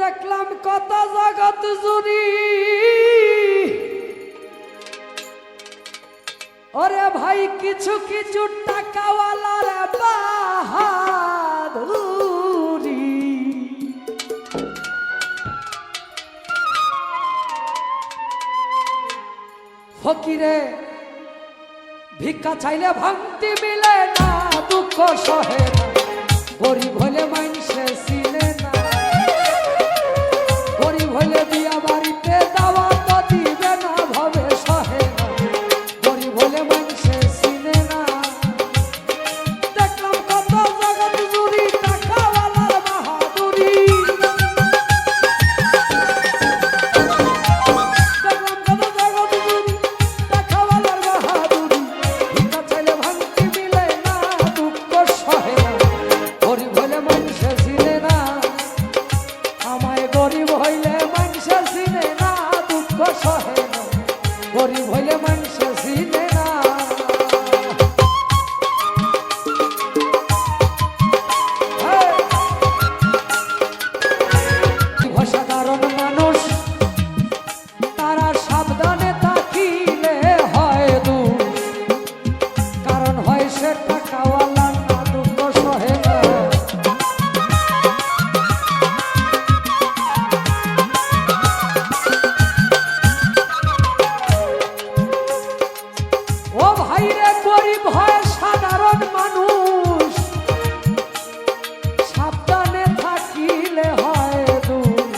দেখলাম কত জগৎ জুড়ি ওরে ভাই কিছু কিছু টাকাওয়ালার বাহাদুরি ফকিরে ভিক্ষা চাইলে ভাঙতি মিলে না দুঃখ সহে না গরিব হলে মানুষে চিনে না গরিব হলে বিয়া বাড়িতে দাওয়া তো দিবে না ভাবে সহে না গরিব হলে মানুষে চিনে না দেখলাম কত জগৎ জুড়ি টাকাওয়ালার বাহাদুরি দেখলাম কত জগৎ জুড়ি টাকাওয়ালার বাহাদুরি ভিক্ষা চাইলে ভাঙতি মিলে না দুঃখ সহে না গরিব হলে মানুষে চিনে না আমায় গরিব হইলে মানুষে চিনে না দুঃখ সহে না গরিব হইলে মানুষে চিনে না সাধারণ মানুষ তারা সাবধানে থাকিলে হয় দূর কারণ হয় সে টাকাওয়ালা না দুঃখ সহে না ও ভাইরে গরিব হয় সাধারণ মানুষ সাবধানে থাকিলে হয় দূর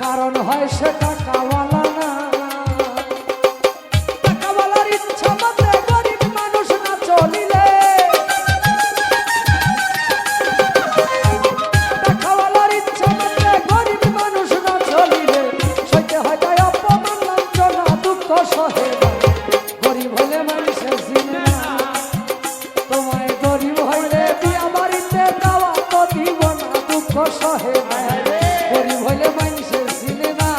কারণ হয় সে টাকাওয়ালা না টাকাওয়ালার ইচ্ছা মতে গরিব মানুষ না চলিলে টাকাওয়ালার ইচ্ছা মতে গরিব মানুষ না চলিলে সইতে হয় তাই অপমান লাঞ্ছনা দুঃখ সহে না গরিব হলে মানুষের চিনে না তোমায় গরিব হইলে বিয়া বাড়িতে দাওয়া তো দিব না দুঃখ সহে না গরিব হইলে মানুষের চিনে না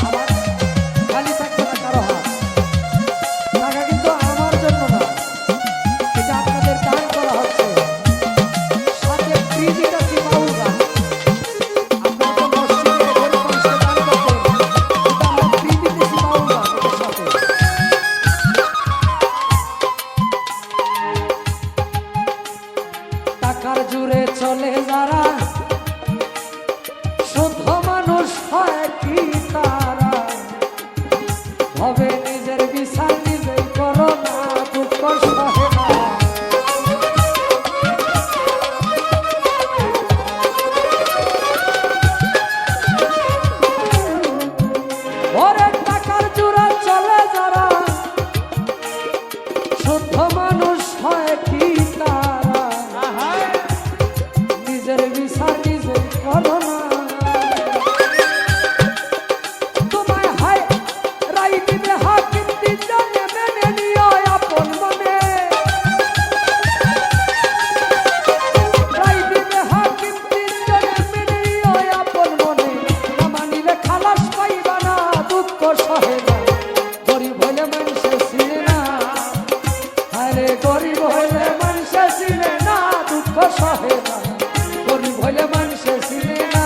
আমার খালি থাকবে না কারো হাত টাকা কিন্তু আমার জন্য না এটা আপনাদের দান করা হচ্ছে সাথে ফ্রিজিটা বাউল গান আপনারা তো মসজিদে গরিব মানুষকে দান করতেন কিন্তু আমরা ফ্রি দিতেছি বাউল গান এটার সাথে টাকার জুড়ে চলে যারা শুদ্ধ মানুষ হয় কি তারা হবে নিজের বিচার নিজেই করো না দুঃখ সহে না ওরে টাকার জুড়ে চলে যারা শুদ্ধ মানুষ হয় কি তারা নিজের বিচার নিজে করো না তোমায় হায় রাই দিবে হাকিম তিনজনে মেনে নিও আপন মনে রাই দিবে হাকিম তিনজনে মেনে নিও আপন মনে না মানিলে খালাস পাইবা না দুঃখ সহে না গরিব হইলে মানুষে চিনে না আরে গরিব হইলে মানুষে চিনে না দুঃখ সহে না গরিব হইলে মানুষে চিনে না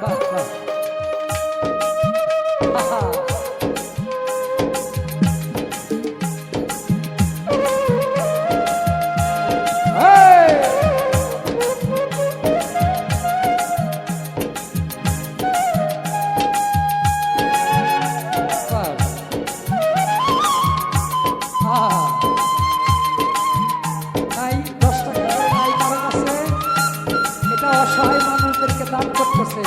বাহ বাহ আহা এই বাহ আহা নাই 10 টাকা নাই কারো কাছে এটা অসহায় মানুষদেরকে দান করতেছে